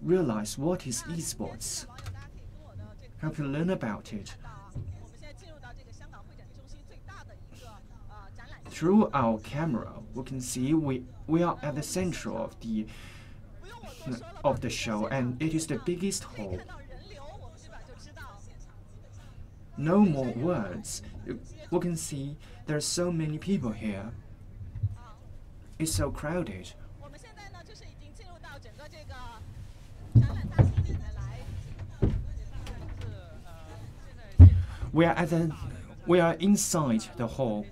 realize what is esports, help you learn about it. Through our camera, we can see we are at the center of the show, and it is the biggest hall. No more words. We can see there are so many people here. It's so crowded. We are inside the hall.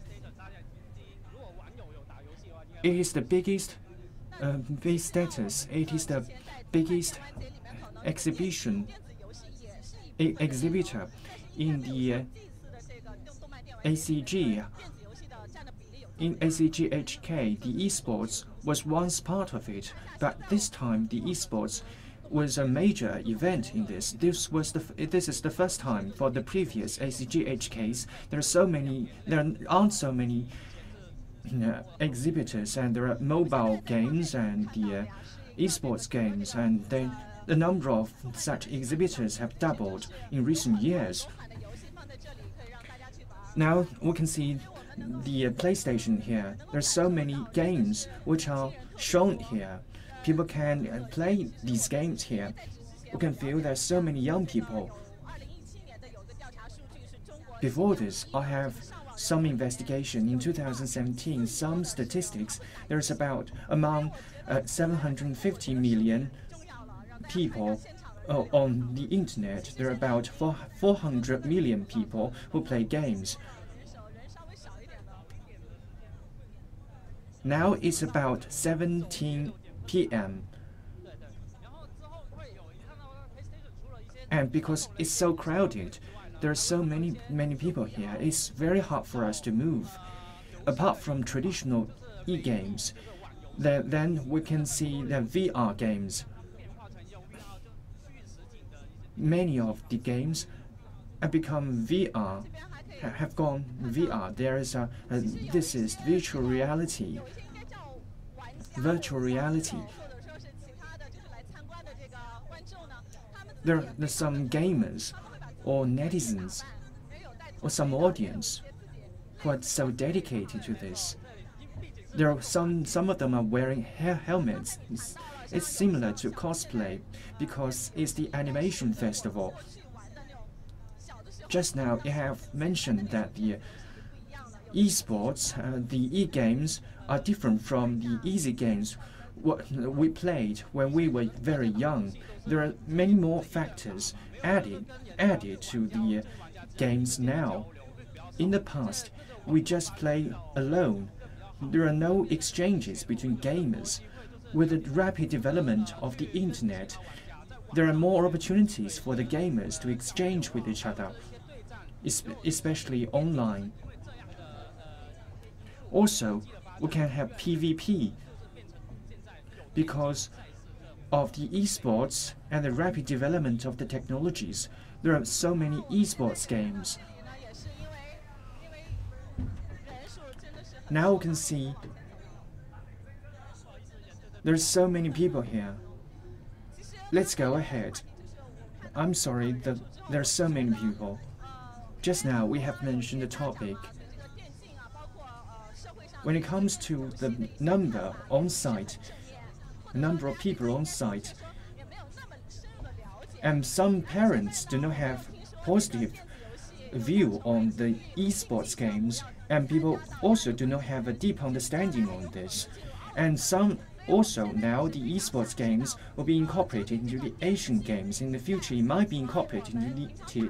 It is the biggest status. It is the biggest exhibitor in the In ACGHK, the esports was once part of it, but this time the esports was a major event in this. This is the first time for the previous ACGHKs. There aren't so many exhibitors, and there are mobile games and the esports games, and the number of such exhibitors have doubled in recent years. Now we can see the PlayStation here. There are so many games which are shown here. People can play these games here. We can feel there are so many young people. Before this, I have some investigation. In 2017, some statistics. There's about among 750 million people on the internet. There are about 400 million people who play games. Now it's about 17 p.m. And because it's so crowded, there are so many people here. It's very hard for us to move. Apart from traditional e-games, then we can see the VR games. Many of the games have become VR, have gone VR. There is this is virtual reality. Virtual reality. There are some gamers or netizens or some audience who are so dedicated to this. There are some of them are wearing helmets. It's similar to cosplay because it's the animation festival. Just now, you have mentioned that the esports, the e-games, are different from the easy games what we played when we were very young. There are many more factors added to the games now. In the past, we just play alone. There are no exchanges between gamers. With the rapid development of the internet, there are more opportunities for the gamers to exchange with each other, especially online. Also, we can have PvP. Because of the esports and the rapid development of the technologies, there are so many esports games. Now we can see there's so many people here. Let's go ahead. I'm sorry that there are so many people. Just now we have mentioned the topic. When it comes to the number on site, the number of people on site, and some parents do not have positive view on the esports games, and people also do not have a deep understanding on this. And some also now the esports games will be incorporated into the Asian Games. In the future, it might be incorporated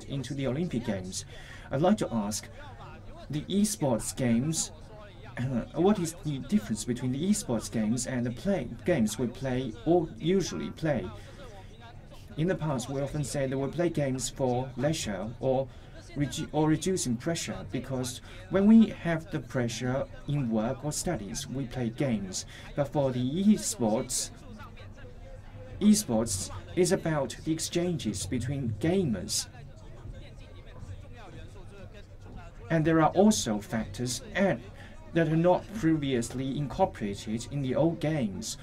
into the Olympic Games. I'd like to ask, the esports games, what is the difference between the esports games and the games we play or usually play? In the past, we often say that we play games for leisure or reducing pressure, because when we have the pressure in work or studies, we play games. But for the esports is about the exchanges between gamers. And there are also factors that are not previously incorporated in the old games.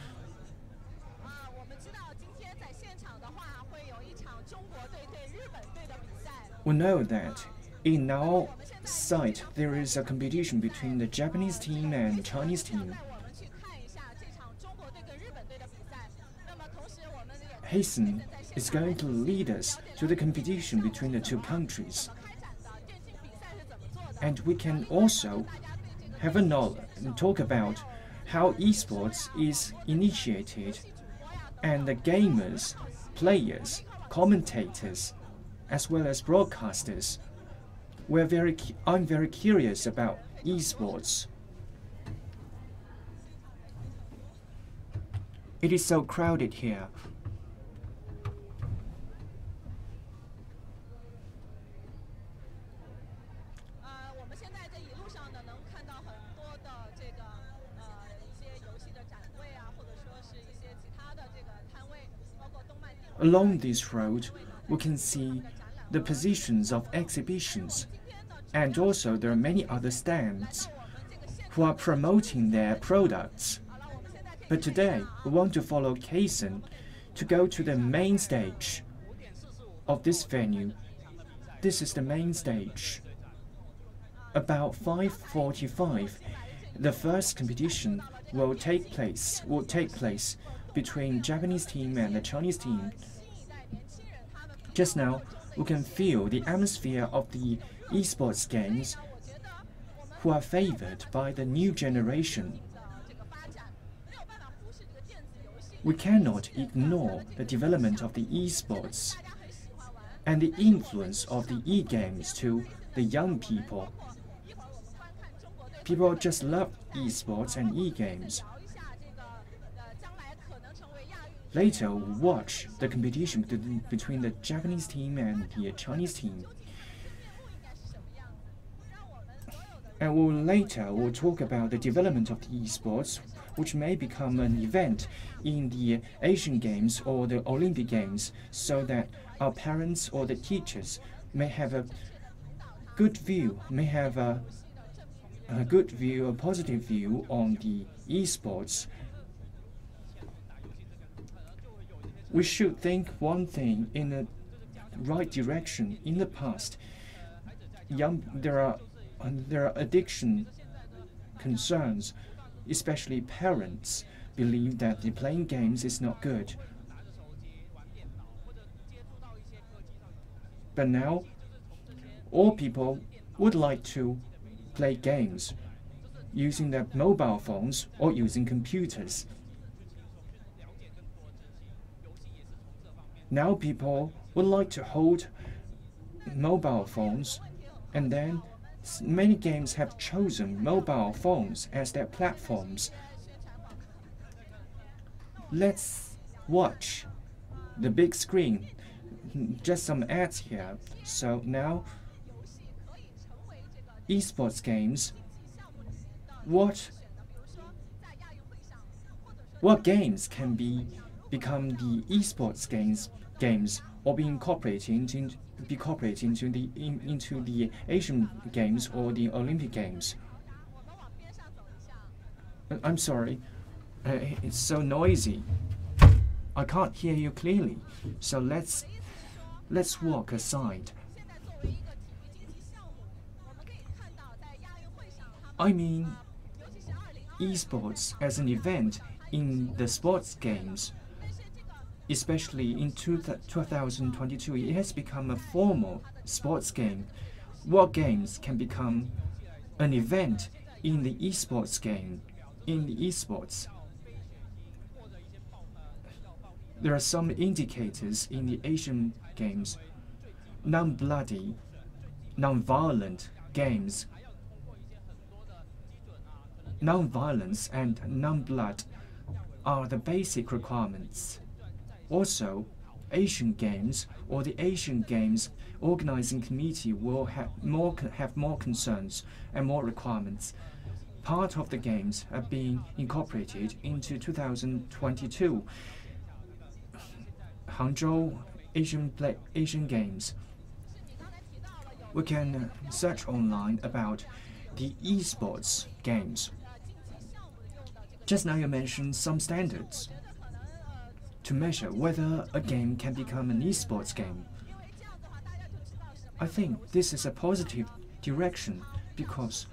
We know that in our site there is a competition between the Japanese team and Chinese team. Hasten is going to lead us to the competition between the two countries. And we can also have a knowledge and talk about how esports is initiated and the gamers, players, commentators, as well as broadcasters. I'm very curious about esports. It is so crowded here. Along this road, we can see the positions of exhibitions, and also there are many other stands who are promoting their products. But today, we want to follow Kaisen to go to the main stage of this venue. This is the main stage. About 5:45, the first competition will take place between Japanese team and the Chinese team. Just now, we can feel the atmosphere of the esports games who are favored by the new generation. We cannot ignore the development of the esports and the influence of the e-games to the young people. People just love esports and e-games. Later, we'll watch the competition between the Japanese team and the Chinese team. And later, we'll talk about the development of the esports, which may become an event in the Asian Games or the Olympic Games, so that our parents or the teachers may have a good view, a positive view on the esports. We should think one thing in the right direction. In the past, there are addiction concerns, especially parents believe that the playing games is not good. But now, all people would like to play games using their mobile phones or using computers. Now people would like to hold mobile phones, and then many games have chosen mobile phones as their platforms. Let's watch the big screen. Just some ads here. So now, esports games. What games can become the esports games or be incorporated into the Asian Games or the Olympic Games? I'm sorry, it's so noisy. I can't hear you clearly. So let's walk aside. I mean, esports as an event in the sports games, especially in 2022, it has become a formal sports game. What games can become an event in the esports game? In the esports, there are some indicators in the Asian Games. Non-bloody, non-violent games. Non-violence and non-blood are the basic requirements. Also, Asian Games or the Asian Games organizing committee will have more concerns and more requirements. Part of the games are being incorporated into 2022 Hangzhou Asian Games. We can search online about the esports games. Just now you mentioned some standards to measure whether a game can become an esports game. I think this is a positive direction because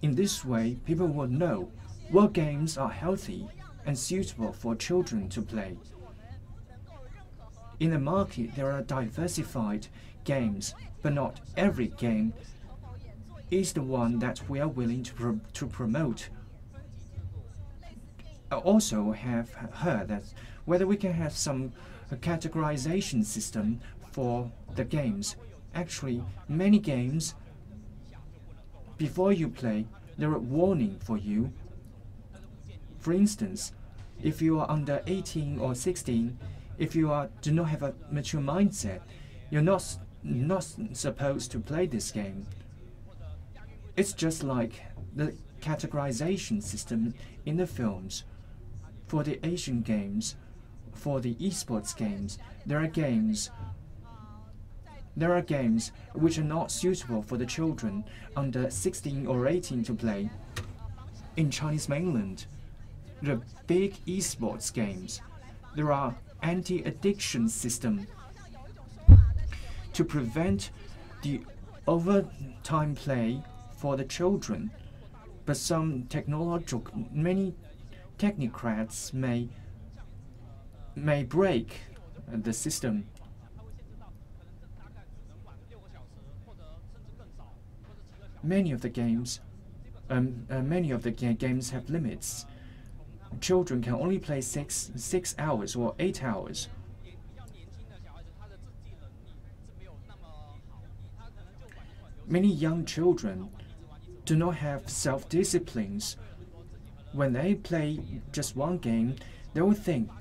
in this way, people will know what games are healthy and suitable for children to play. In the market, there are diversified games, but not every game is the one that we are willing to promote. I also have heard that whether we can have some categorization system for the games. Actually, many games, before you play, there are warning for you. For instance, if you are under 18 or 16, if you do not have a mature mindset, you're not supposed to play this game. It's just like the categorization system in the films. For the Asian games, for the esports games, there are games which are not suitable for the children under 16 or 18 to play. In Chinese mainland, the big esports games, there are anti-addiction system to prevent the overtime play for the children. But many technocrats may break the system. Many of the games have limits. Children can only play 6 hours or 8 hours. Many young children do not have self-disciplines. When they play just one game, they will think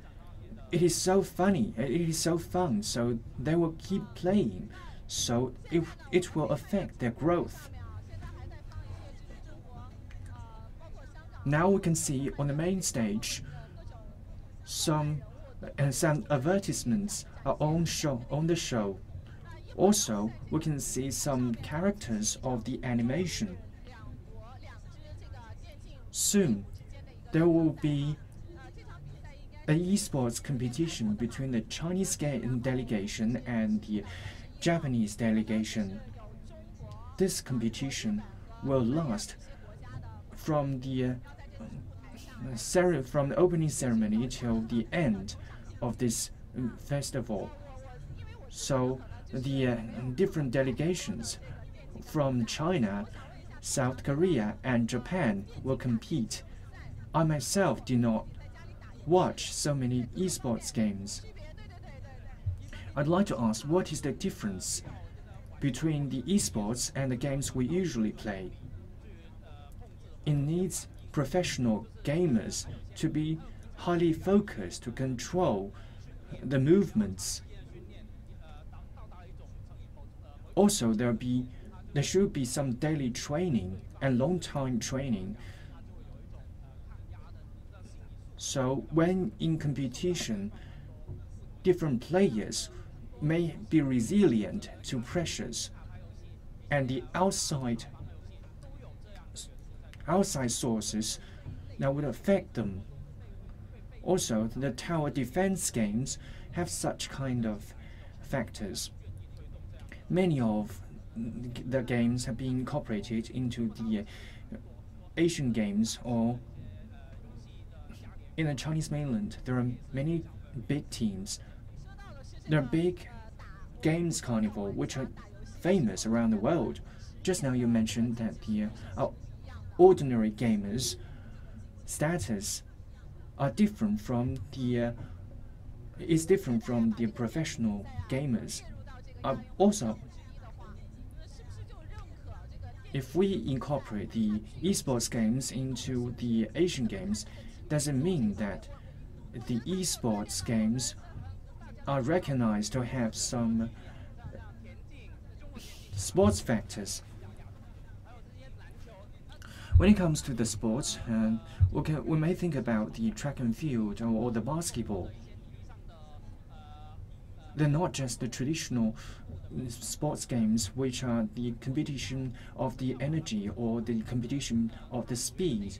it is so funny, it is so fun, so they will keep playing. So it will affect their growth. Now we can see on the main stage some advertisements are on the show. Also, we can see some characters of the animation. Soon, there will be an esports competition between the Chinese delegation and the Japanese delegation. This competition will last from the opening ceremony till the end of this festival. So the different delegations from China, South Korea, and Japan will compete. I myself did not watch so many esports games. I'd like to ask, what is the difference between the esports and the games we usually play? It needs professional gamers to be highly focused to control the movements. Also, there should be some daily training and long-time training. So when in competition, different players may be resilient to pressures, and the outside sources that would affect them. Also, the tower defense games have such kind of factors. Many of the games have been incorporated into the Asian games, or in the Chinese mainland, there are many big teams. There are big games carnival which are famous around the world. Just now you mentioned that the ordinary gamers' status are different from the professional gamers. Also, if we incorporate the esports games into the Asian games, does it mean that the esports games are recognized to have some sports factors? When it comes to the sports, we may think about the track and field or the basketball. They're not just the traditional sports games, which are the competition of the energy or the competition of the speed.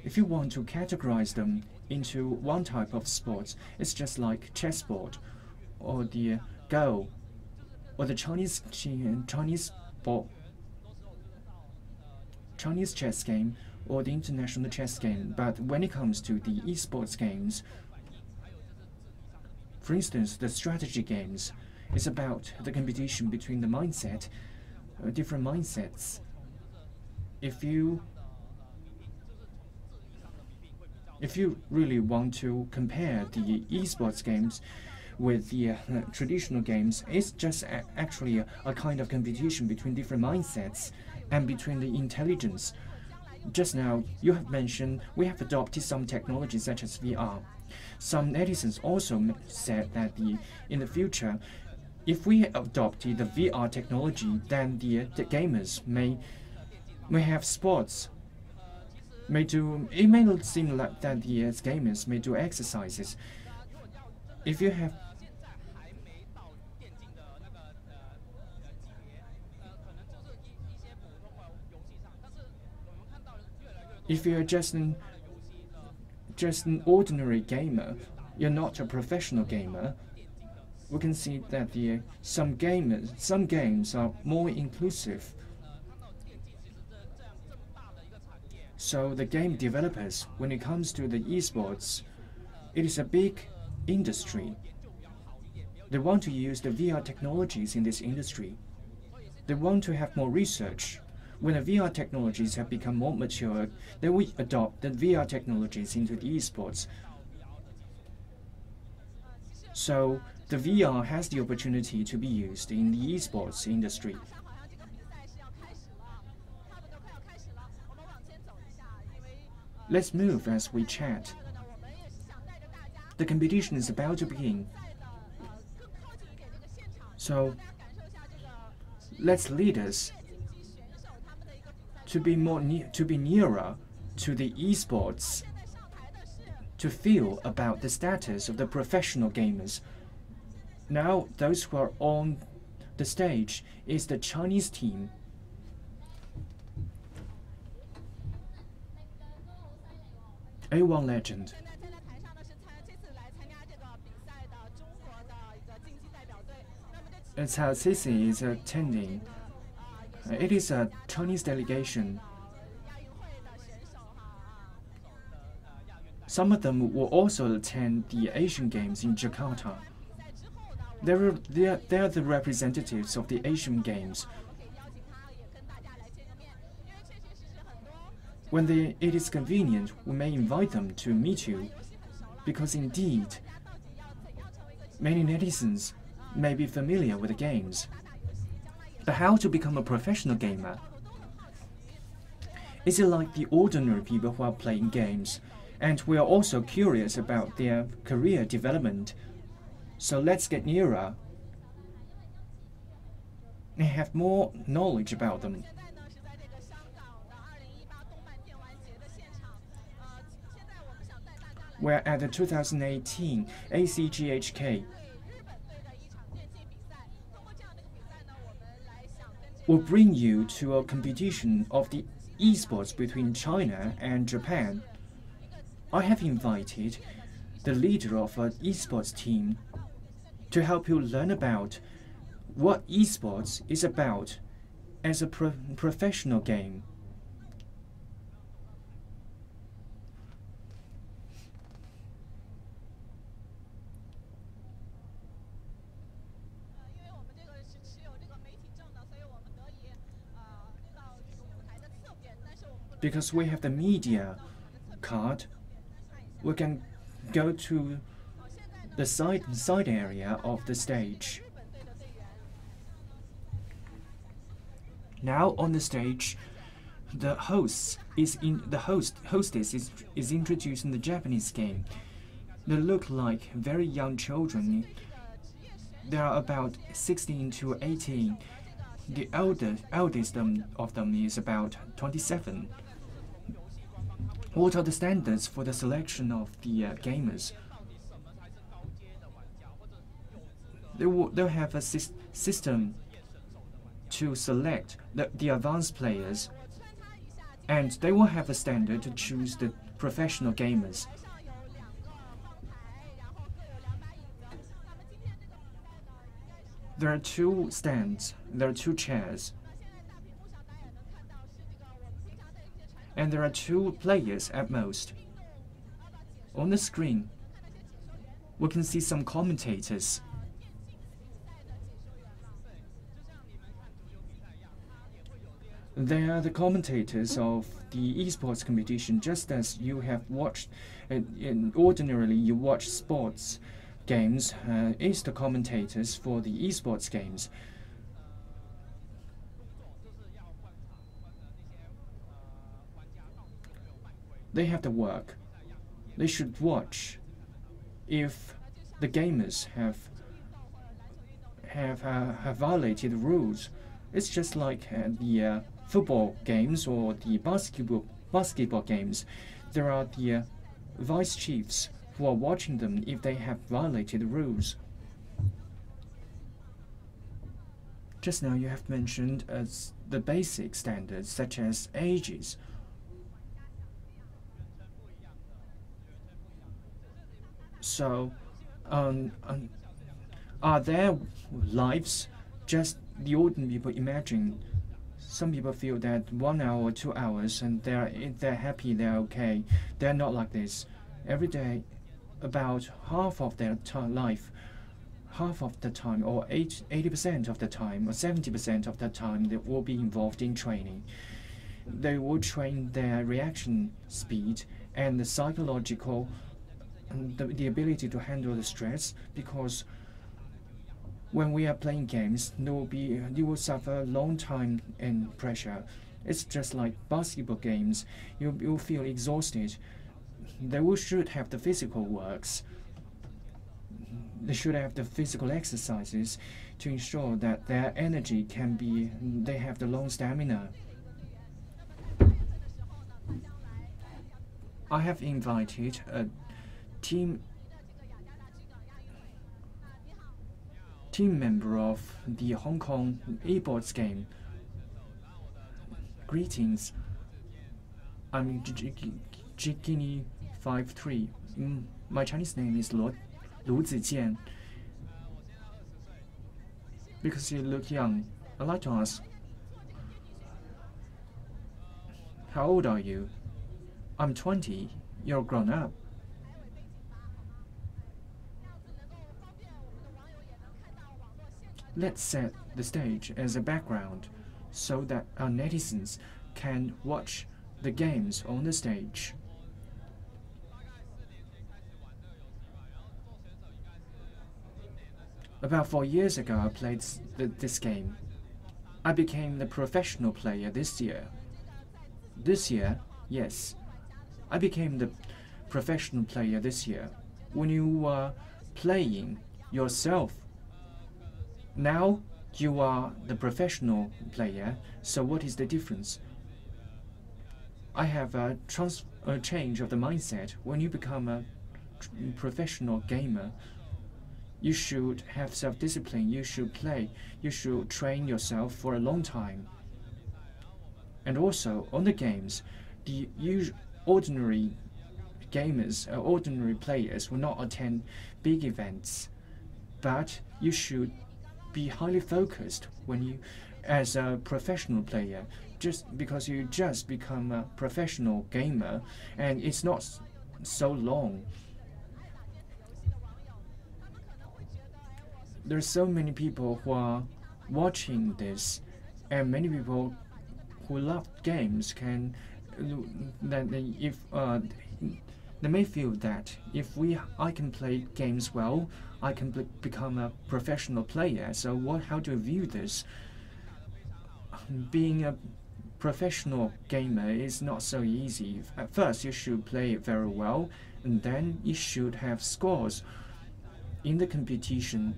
if you want to categorize them into one type of sports, it's just like chessboard, or the Go, or the Chinese chess game, or the international chess game. But when it comes to the esports games, for instance, the strategy games, it's about the competition between the mindset, different mindsets. If you really want to compare the esports games with the traditional games, it's just actually a kind of competition between different mindsets and between the intelligence. Just now, you have mentioned we have adopted some technologies such as VR. Some netizens also said that in the future, if we adopted the VR technology, then the gamers may have sports. It may not seem like that the gamers may do exercises. If you have If you're just an ordinary gamer, you're not a professional gamer, we can see that some games are more inclusive. So the game developers, when it comes to the esports, it is a big industry. They want to use the VR technologies in this industry. They want to have more research. When the VR technologies have become more mature, they will adopt the VR technologies into the esports. So the VR has the opportunity to be used in the esports industry. Let's move as we chat. The competition is about to begin. So let's lead us to be nearer to the esports, to feel about the status of the professional gamers. Now, those who are on the stage is the Chinese team. A1 legend. It's how Sisi is attending. It is a Chinese delegation. Some of them will also attend the Asian Games in Jakarta. They are the representatives of the Asian Games. When it is convenient, we may invite them to meet you, because indeed, many netizens may be familiar with the games. But how to become a professional gamer? Is it like the ordinary people who are playing games? And we are also curious about their career development. So let's get nearer and have more knowledge about them. We're at the 2018 ACGHK. Will bring you to a competition of the esports between China and Japan. I have invited the leader of an esports team to help you learn about what esports is about as a professional game. Because we have the media card, we can go to the side area of the stage. Now on the stage, the hostess is introducing the Japanese game. They look like very young children. They are about 16 to 18. The eldest of them is about 27. What are the standards for the selection of the gamers? They'll have a system to select the advanced players, and they will have a standard to choose the professional gamers. There are 2 stands, there are 2 chairs, and there are 2 players at most. On the screen, we can see some commentators. They are the commentators of the esports competition, just as you have watched. Ordinarily, you watch sports games. Is the commentators for the esports games. They have to work. They should watch if the gamers have violated the rules. It's just like the football games or the basketball games. There are the vice chiefs who are watching them if they have violated the rules. Just now you have mentioned the basic standards such as ages. So, are their lives just the ordinary people imagine? Some people feel that 1 hour or 2 hours and they're happy, they're okay. They're not like this. Every day, about half of their life, half of the time, or 80% of the time, or 70% of the time, they will be involved in training. They will train their reaction speed and the psychological, the ability to handle the stress, because when we are playing games, you will suffer long time and pressure. It's just like basketball games. You'll feel exhausted. They should have the physical works. They should have the physical exercises to ensure that their energy they have the long stamina. I have invited a team member of the Hong Kong esports game. Greetings. I'm Jikini53. My Chinese name is Lu Zijian. Because you look young, I'd like to ask, how old are you? I'm 20. You're grown up. Let's set the stage as a background so that our netizens can watch the games on the stage. About 4 years ago, I played this game. I became the professional player this year. This year, yes, I became the professional player this year. When you are playing yourself, now you are the professional player, so what is the difference? I have a change of the mindset. When you become a professional gamer, you should have self-discipline, you should play, you should train yourself for a long time. And also, on the games, the ordinary gamers, ordinary players will not attend big events, but you should be highly focused when you, as a professional player, just because you just become a professional gamer, and it's not so long. There are so many people who are watching this, and many people who love games can they may feel that if I can play games well, I can become a professional player. So how do you view this? Being a professional gamer is not so easy. At first, you should play it very well, and then you should have scores in the competition.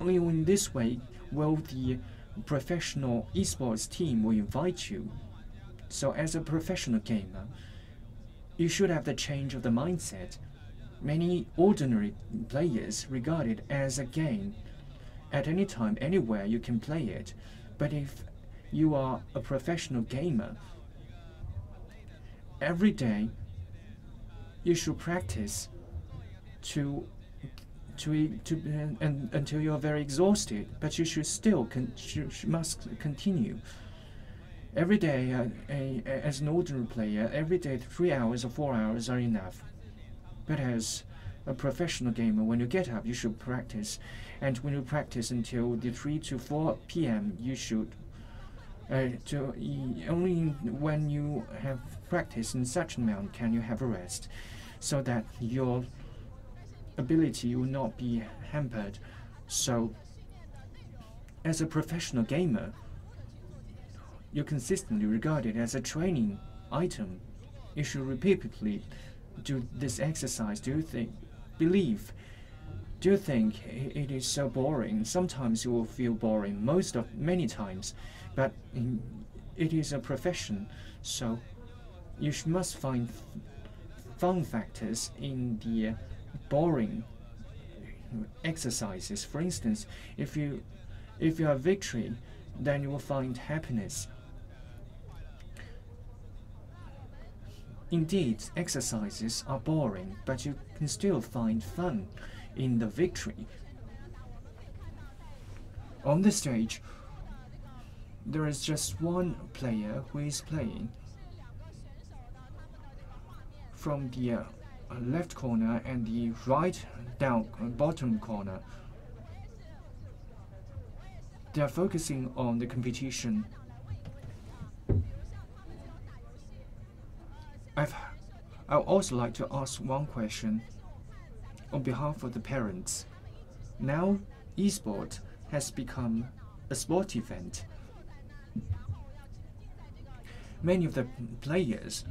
Only in this way will the professional esports team will invite you. So as a professional gamer, you should have the change of the mindset. Many ordinary players regard it as a game. At any time, anywhere, you can play it. But if you are a professional gamer, every day you should practice until you're very exhausted, but you should still must continue. Every day, as an ordinary player, every day 3 hours or 4 hours are enough. But as a professional gamer, when you get up, you should practice. And when you practice until the 3 to 4 p.m., you should only when you have practiced in such an amount can you have a rest, so that your ability will not be hampered. So, as a professional gamer, you're consistently regarded as a training item. You should repeatedly do this exercise. Do you think it is so boring? Sometimes you will feel boring, many times, but it is a profession, so you must find fun factors in the boring exercises. For instance, if you have victory, then you will find happiness. Indeed, exercises are boring, but you can still find fun in the victory. On the stage, there is just one player who is playing. From the left corner and the right bottom corner, they are focusing on the competition. I would also like to ask one question on behalf of the parents. Now, esports has become a sport event. Many of the players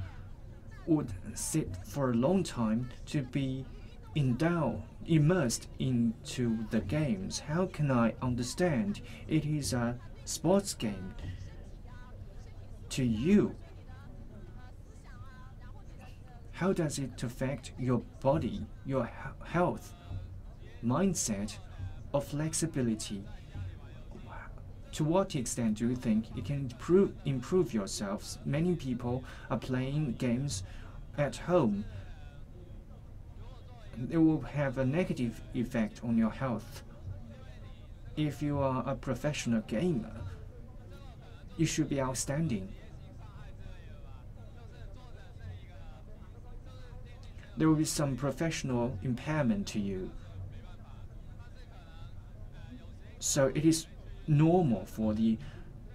would sit for a long time to be immersed into the games. How can I understand it is a sports game to you? How does it affect your body, your health, mindset, or flexibility? To what extent do you think it can improve yourselves? Many people are playing games at home. It will have a negative effect on your health. If you are a professional gamer, you should be outstanding. There will be some professional impairment to you. So it is normal for the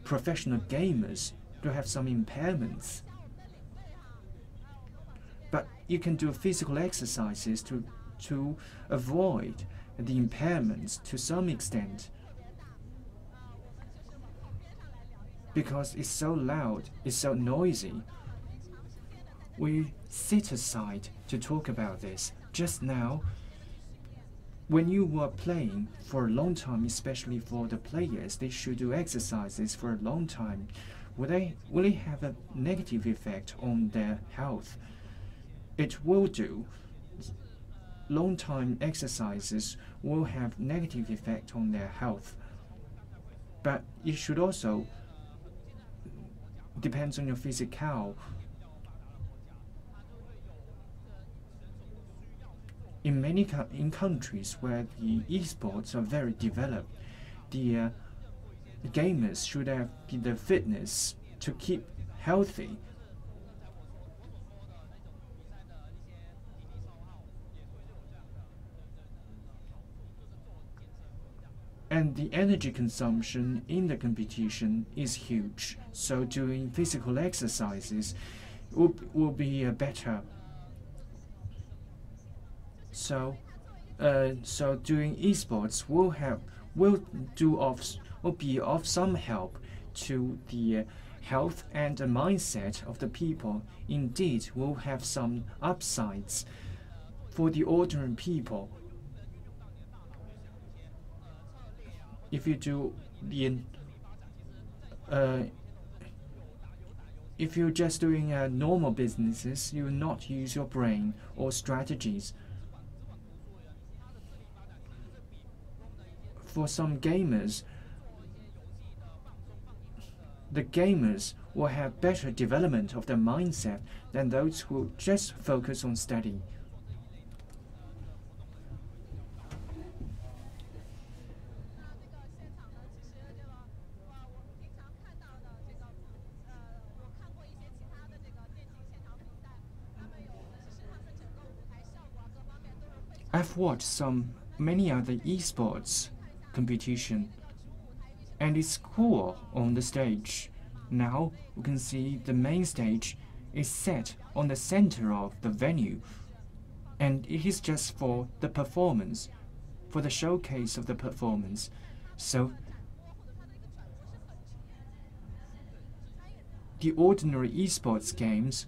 professional gamers to have some impairments. But you can do physical exercises to avoid the impairments to some extent. Because it's so loud, it's so noisy. We sit aside to talk about this. Just now, when you were playing for a long time, especially for the players, they should do exercises for a long time. Will it have a negative effect on their health? It will do. Long time exercises will have negative effect on their health. But it should also depends on your physical. In many countries where the esports are very developed, the gamers should have the fitness to keep healthy. And the energy consumption in the competition is huge, so doing physical exercises will be better. So doing esports will be of some help to the health and the mindset of the people. Indeed, will have some upsides for the ordinary people. If you do if you're just doing normal businesses, you will not use your brain or strategies. For some gamers, the gamers will have better development of their mindset than those who just focus on study. I've watched many other esports competition, and it's cool on the stage. Now we can see the main stage is set on the center of the venue, and it is just for the performance, for the showcase of the performance. So the ordinary esports games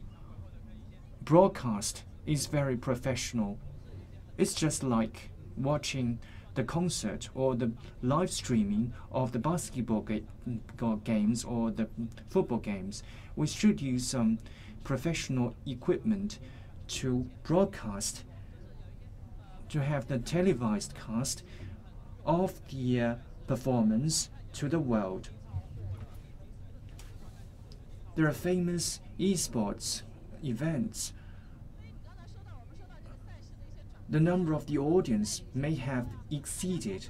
broadcast is very professional. It's just like watching the concert or the live streaming of the basketball games or the football games. We should use some professional equipment to broadcast, to have the televised cast of the performance to the world. There are famous esports events. The number of the audience may have exceeded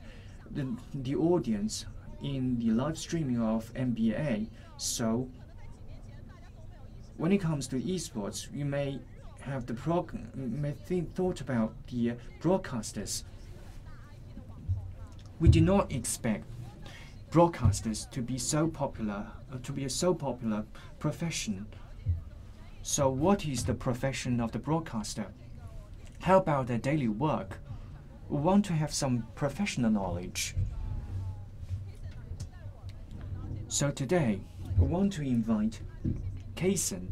the audience in the live streaming of NBA. So when it comes to esports, you may have thought about the broadcasters. We do not expect broadcasters to be so popular, to be a so popular profession. So what is the profession of the broadcaster? How about their daily work? We want to have some professional knowledge. So today, we want to invite Kason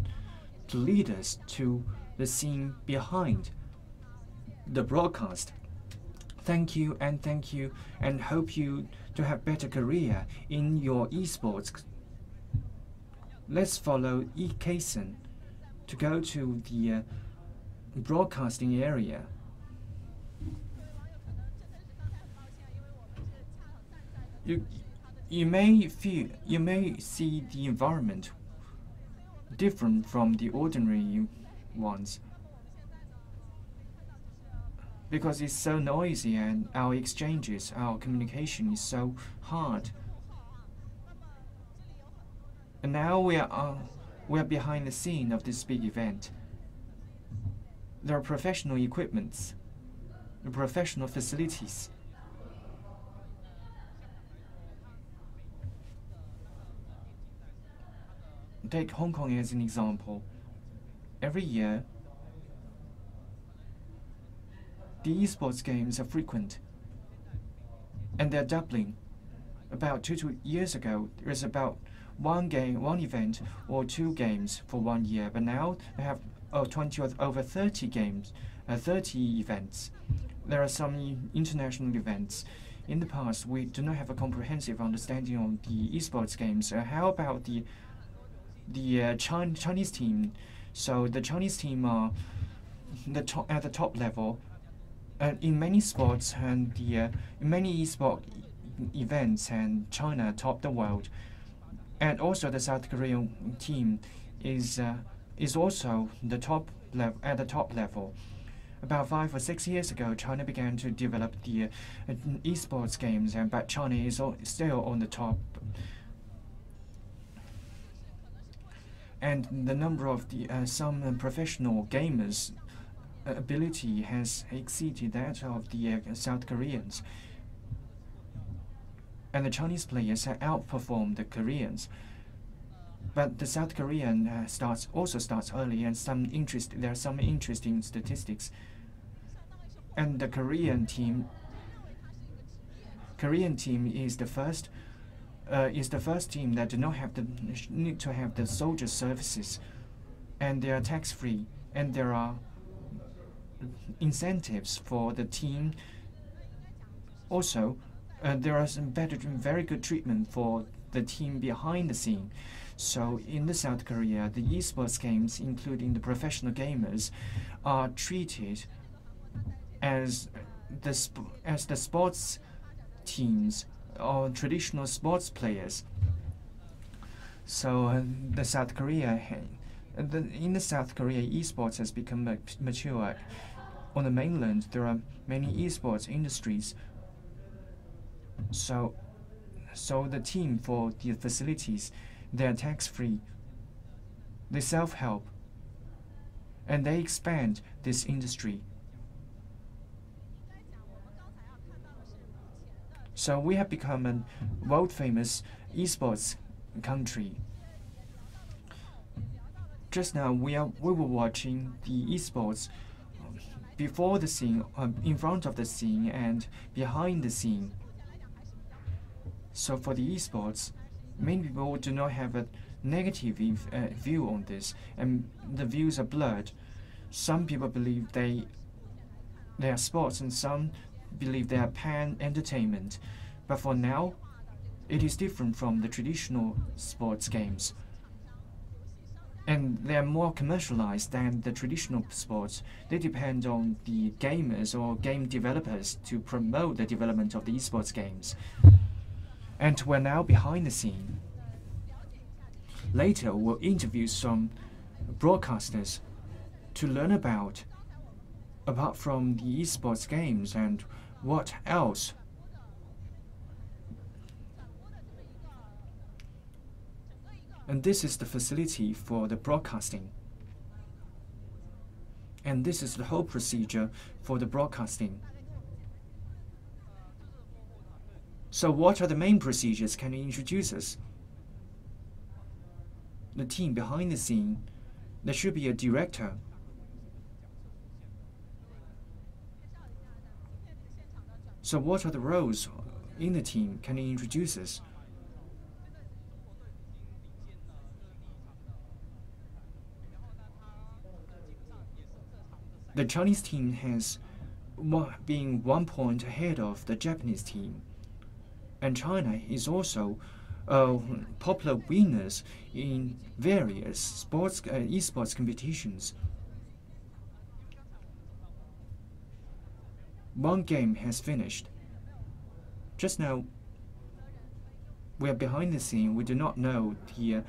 to lead us to the scene behind the broadcast. Thank you, and hope you to have better career in your esports. Let's follow Kason to go to the broadcasting area. You may see the environment different from the ordinary ones because it's so noisy and our exchanges, our communication is so hard. And now we are behind the scene of this big event. There are professional equipments, professional facilities. Take Hong Kong as an example. Every year, the esports games are frequent, and they're doubling. About 2 years ago, there was about one event or 2 games for 1 year, but now they have 20 or over 30 games, 30 events. There are some international events. In the past, we do not have a comprehensive understanding of the esports games. How about the Chinese team? So the Chinese team are at the top level. In many sports and in many esport events, and China top the world. And also the South Korean team is also at the top level. About 5 or 6 years ago, China began to develop the esports games, but China is still on the top. And the number of some professional gamers' ability has exceeded that of the South Koreans. And the Chinese players have outperformed the Koreans. But the South Korean also starts early, and there are some interesting statistics. And the Korean team is the first team that do not need to have the soldier services, and they are tax-free, and there are incentives for the team. Also, there are some very good treatment for the team behind the scene. So in the South Korea, the esports games, including the professional gamers, are treated as the sports teams or traditional sports players. So the South Korea, in the South Korea, esports has become mature. On the mainland, there are many esports industries. So the team for the facilities, they are tax-free. They self-help, and they expand this industry. So we have become a world-famous esports country. Just now we were watching the esports before the scene, in front of the scene, and behind the scene. So for the esports, many people do not have a negative view on this, and the views are blurred. Some people believe they are sports, and some believe they are pan-entertainment. But for now, it is different from the traditional sports games. And they are more commercialized than the traditional sports. They depend on the gamers or game developers to promote the development of the esports games. And we're now behind the scene. Later, we'll interview some broadcasters to learn apart from the esports games and what else. And this is the facility for the broadcasting. And this is the whole procedure for the broadcasting. So what are the main procedures? Can you introduce us? The team behind the scene, there should be a director. So what are the roles in the team? Can you introduce us? The Chinese team has been 1 point ahead of the Japanese team. And China is also popular winners in various esports competitions. One game has finished. Just now, we are behind the scene. We do not know the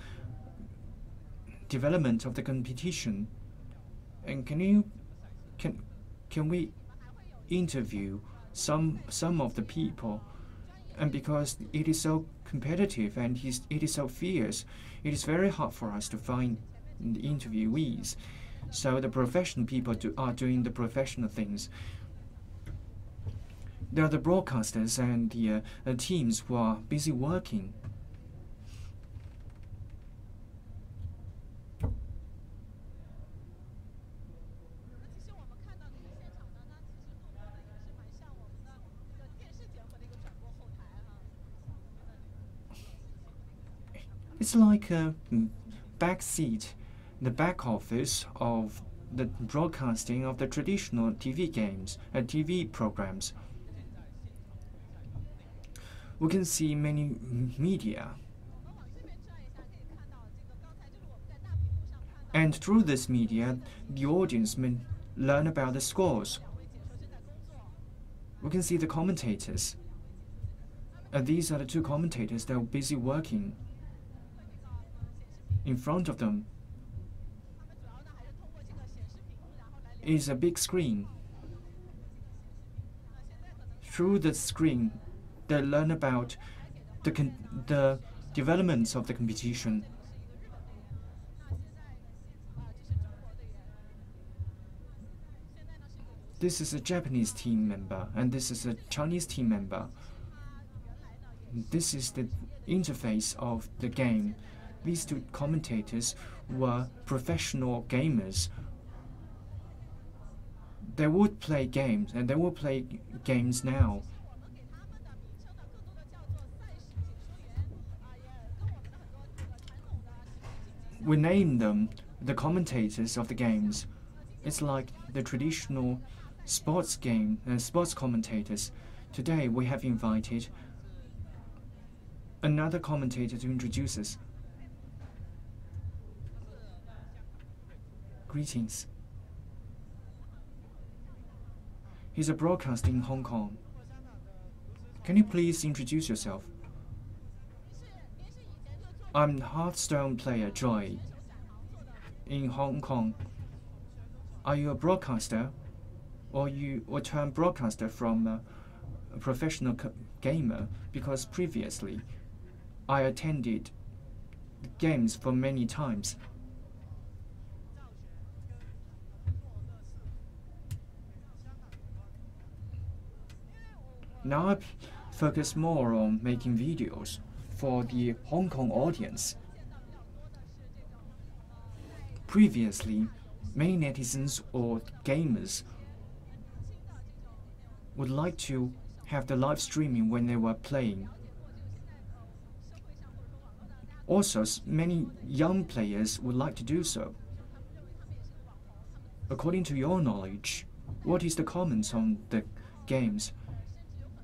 development of the competition. And can we interview some of the people? And because it is so competitive and it is so fierce, it is very hard for us to find the interviewees. So the professional people are doing the professional things. There are the broadcasters and the teams who are busy working. It's like a back seat, the back office of the broadcasting of the traditional TV games and TV programs. We can see many media. And through this media, the audience may learn about the scores. We can see the commentators. These are the two commentators that are busy working. In front of them is a big screen. Through the screen, they learn about the developments of the competition. This is a Japanese team member, and this is a Chinese team member. This is the interface of the game. These two commentators were professional gamers. They would play games, and they will play games now. We name them the commentators of the games. It's like the traditional sports game and sports commentators. Today we have invited another commentator to introduce us. Greetings. He's a broadcaster in Hong Kong. Can you please introduce yourself? I'm Hearthstone player Joy in Hong Kong. Are you a broadcaster, or you turn broadcaster from a professional gamer? Because previously, I attended games for many times. Now I focus more on making videos for the Hong Kong audience. Previously, many netizens or gamers would like to have the live streaming when they were playing. Also, many young players would like to do so. According to your knowledge, what is the comments on the games?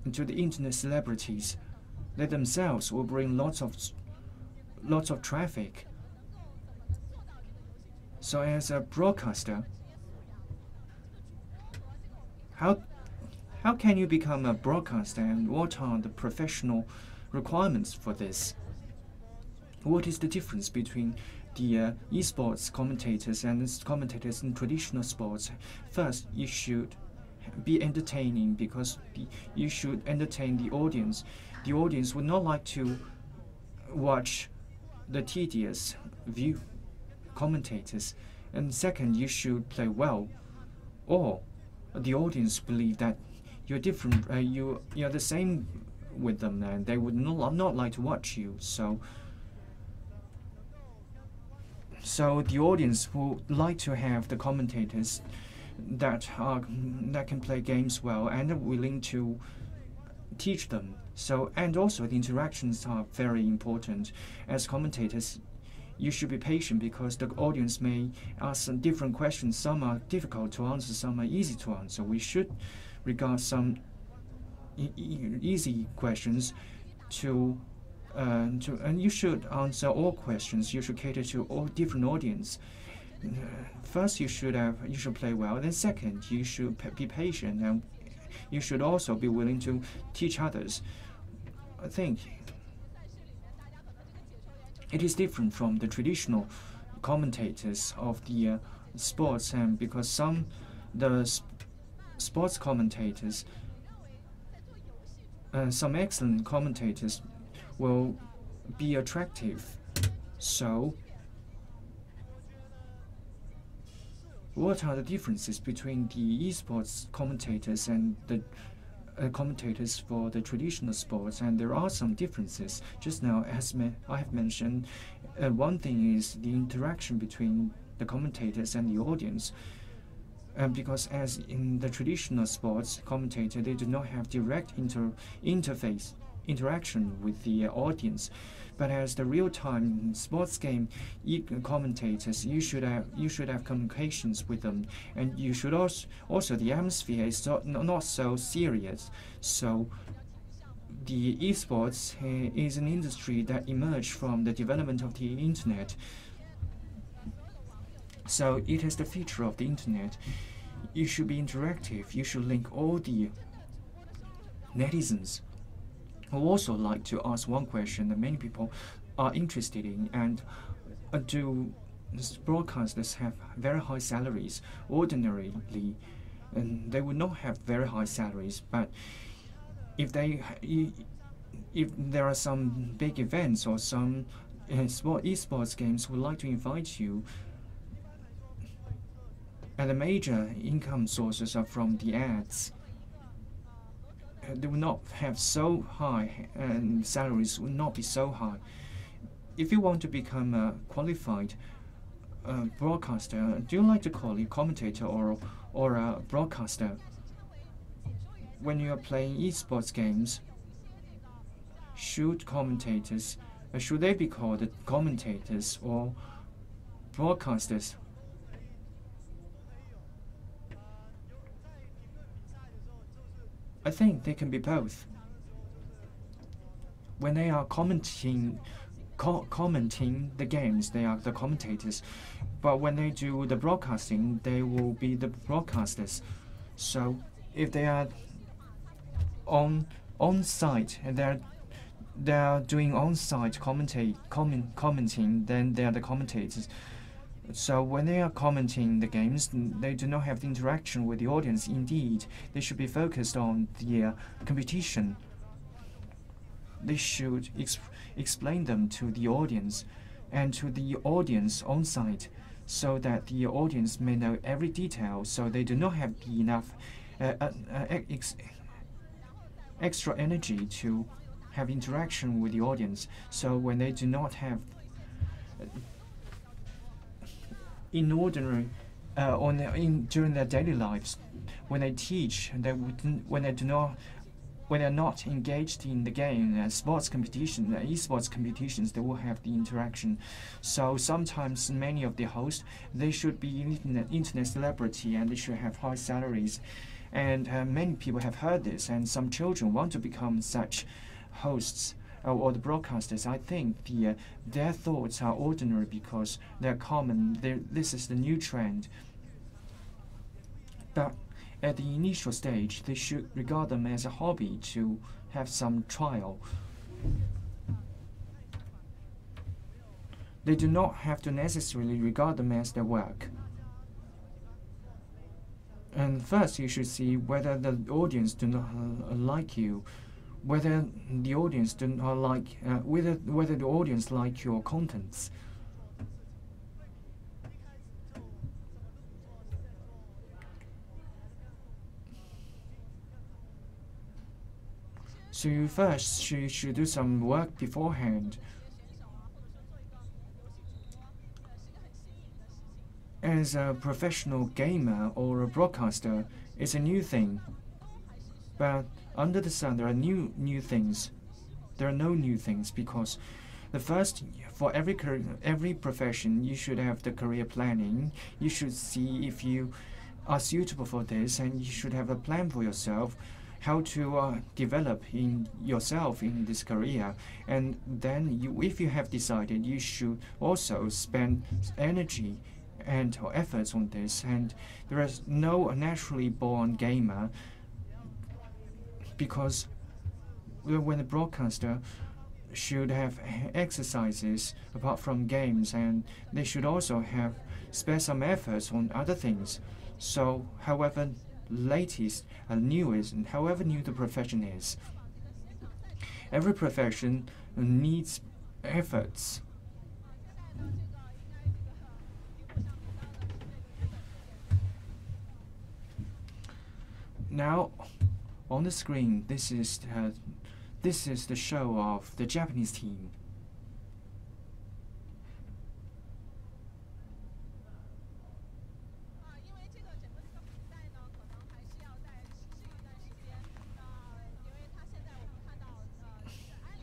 And to the internet celebrities, they themselves will bring lots of traffic. So as a broadcaster, how can you become a broadcaster, and what are the professional requirements for this? What is the difference between the esports commentators and commentators in traditional sports? First, you should be entertaining, because you should entertain the audience. The audience would not like to watch the tedious view commentators. And second, you should play well, or the audience believe that you're different. You're the same with them, and they would not like to watch you. So the audience would like to have the commentators that can play games well and are willing to teach them. So, and also the interactions are very important. As commentators, you should be patient, because the audience may ask some different questions. Some are difficult to answer, some are easy to answer. We should regard some easy questions and you should answer all questions. You should cater to all different audience. First, you should play well. Then second, you should be patient, and you should also be willing to teach others. I think it is different from the traditional commentators of the sports, and because sports commentators, some excellent commentators will be attractive. So, what are the differences between the esports commentators and the commentators for the traditional sports? And there are some differences. Just now, as I have mentioned, one thing is the interaction between the commentators and the audience. Because as in the traditional sports commentator, they do not have direct interaction with the audience. But as the real-time sports game commentators, you should have communications with them, and you should also the atmosphere is not so serious. So the esports is an industry that emerged from the development of the internet. So it has the feature of the internet. You should be interactive. You should link all the netizens who also like to ask one question that many people are interested in. And do broadcasters have very high salaries? Ordinarily, and they would not have very high salaries, but if there are some big events or some esports games would like to invite you, and the major income sources are from the ads, they will not have so high, and salaries will not be so high. If you want to become a qualified broadcaster, do you like to call it commentator or a broadcaster? When you are playing esports games, should they be called commentators or broadcasters? I think they can be both. When they are commenting the games, they are the commentators. But when they do the broadcasting, they will be the broadcasters. So if they are on site and they are doing on-site commenting, then they are the commentators. So when they are commenting the games, they do not have the interaction with the audience. Indeed, they should be focused on the competition. They should explain them to the audience and to the audience on site, so that the audience may know every detail, so they do not have enough extra energy to have interaction with the audience. So when they do not have during their daily lives, when they teach, when they're not engaged in the game, sports competition, esports competitions, they will have the interaction. So sometimes many of the hosts, they should be internet celebrity, and they should have high salaries. And many people have heard this, and some children want to become such hosts or the broadcasters. I think their thoughts are ordinary because they're common. This is the new trend. But at the initial stage, they should regard them as a hobby to have some trial. They do not have to necessarily regard them as their work. And first, you should see whether the audience do not like you, whether the audience do not like, whether the audience like your contents. So you should do some work beforehand. As a professional gamer or a broadcaster, it's a new thing. But under the sun, there are new things. There are no new things, because the first, for every profession, you should have the career planning. You should see if you are suitable for this, and you should have a plan for yourself, how to develop in yourself in this career. And then if you have decided, you should also spend energy and efforts on this. And there is no naturally born gamer, because when a broadcaster should have exercises apart from games, and they should also have spend some efforts on other things. So however latest and newest, and however new the profession is, every profession needs efforts. Now, on the screen, this is the show of the Japanese team.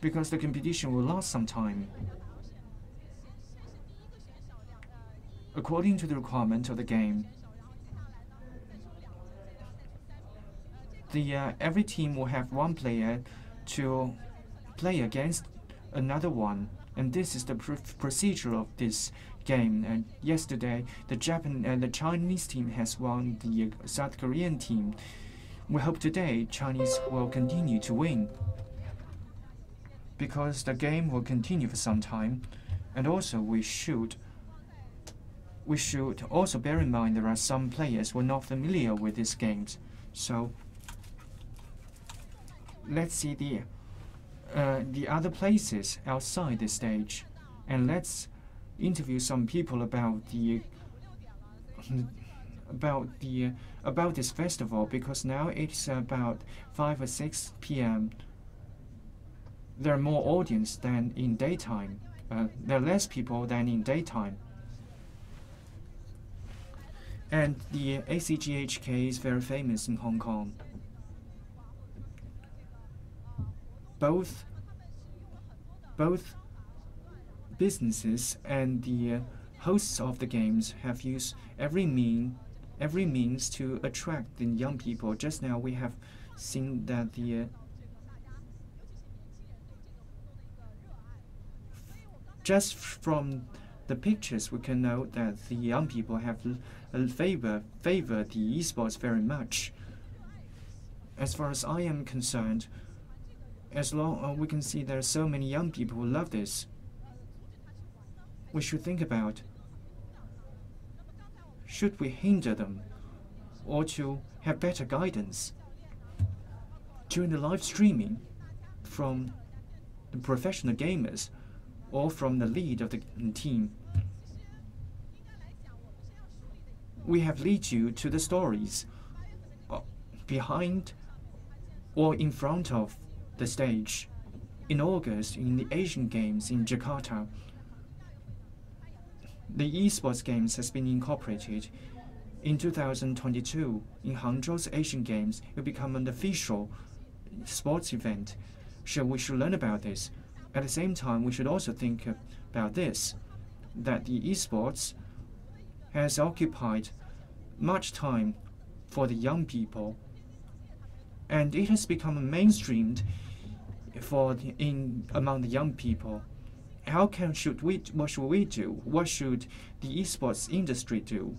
Because the competition will last some time. According to the requirement of the game, every team will have one player to play against another one, and this is the procedure of this game. And yesterday, the Chinese team has won the South Korean team. We hope today Chinese will continue to win, because the game will continue for some time. And also we should also bear in mind there are some players who are not familiar with these games. So let's see the other places outside the stage, and let's interview some people about this festival, because now it's about 5 or 6 p.m. There are more audience than in daytime. There are less people than in daytime. And the ACGHK is very famous in Hong Kong. Both businesses and the hosts of the games have used every means to attract the young people. Just now we have seen that just from the pictures we can note that the young people have favor the esports very much. As far as I am concerned, as long we can see there are so many young people who love this, we should think about, should we hinder them or to have better guidance during the live streaming from the professional gamers or from the lead of the team? We have lead you to the stories behind or in front of the stage. In August, in the Asian Games in Jakarta, the esports games has been incorporated. In 2022, in Hangzhou's Asian Games, it will become an official sports event. So we should learn about this. At the same time, we should also think about this, that the esports has occupied much time for the young people, and it has become mainstreamed among the young people. What should we do? What should the esports industry do?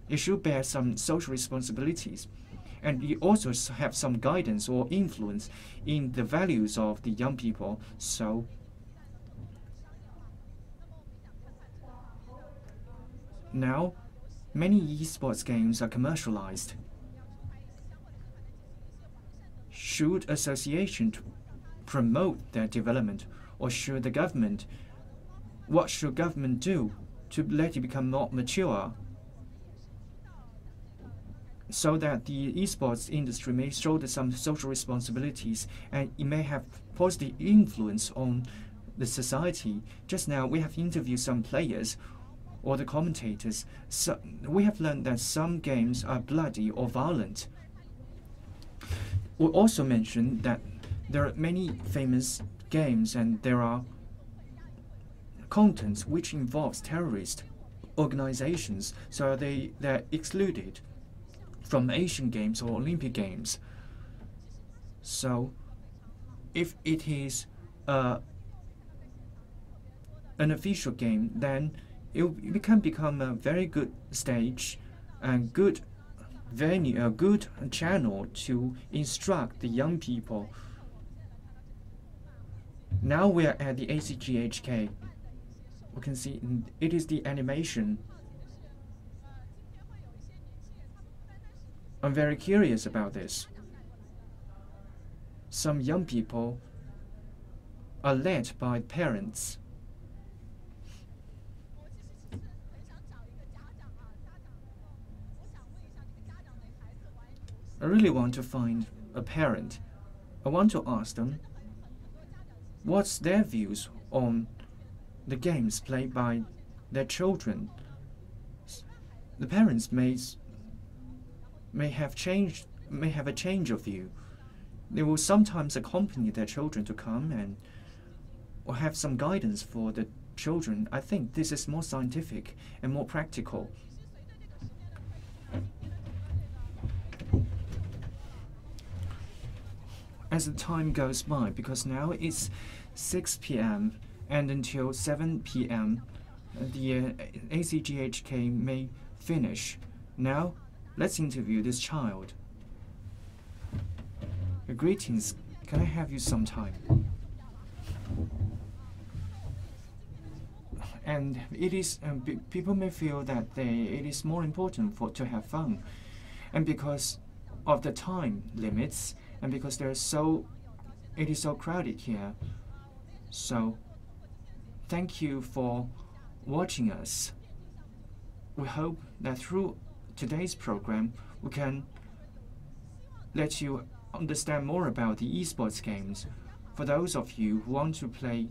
It should bear some social responsibilities, and it also have some guidance or influence in the values of the young people. So now, many esports games are commercialized. Should association promote their development, or should the government? What should government do to let it become more mature, so that the esports industry may show some social responsibilities and it may have positive influence on the society? Just now, we have interviewed some players or the commentators. So we have learned that some games are bloody or violent. We also mentioned that there are many famous games and there are contents which involves terrorist organizations, so they're excluded from Asian Games or Olympic Games. So if it is an official game, then it can become a very good stage and good venue, a good channel to instruct the young people. Now we are at the ACGHK. We can see it is the animation. I'm very curious about this. Some young people are led by parents. I really want to find a parent. I want to ask them what's their views on the games played by their children. The parents may have a change of view. They will sometimes accompany their children to come or have some guidance for the children. I think this is more scientific and more practical. As the time goes by, because now it's 6 p.m. and until 7 p.m. the ACGHK may finish. Now, let's interview this child. Greetings. Can I have you some time? And it is people may feel that it is more important to have fun, and because of the time limits, and because it is so crowded here. So, thank you for watching us. We hope that through today's program, we can let you understand more about the esports games. For those of you who want to play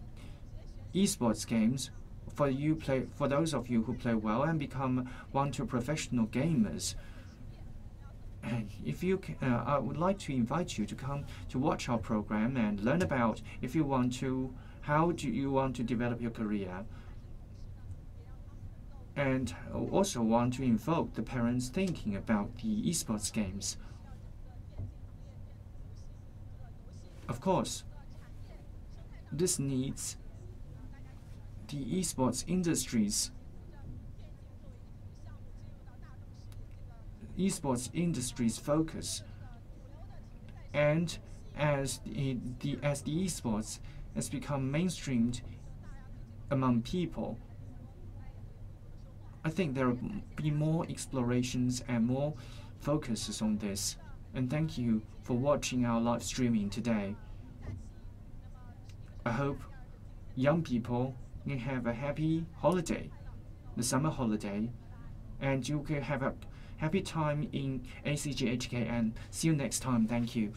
esports games, for those of you who play well and become professional gamers, and if you I would like to invite you to come to watch our program and learn about how do you want to develop your career, and also want to invoke the parents' thinking about the esports games. Of course, this needs the esports industry's focus, and as the esports has become mainstreamed among people, I think there will be more explorations and more focuses on this. And thank you for watching our live streaming today. I hope young people can have a happy holiday, the summer holiday, and you can have a happy time in ACGHK, and see you next time. Thank you.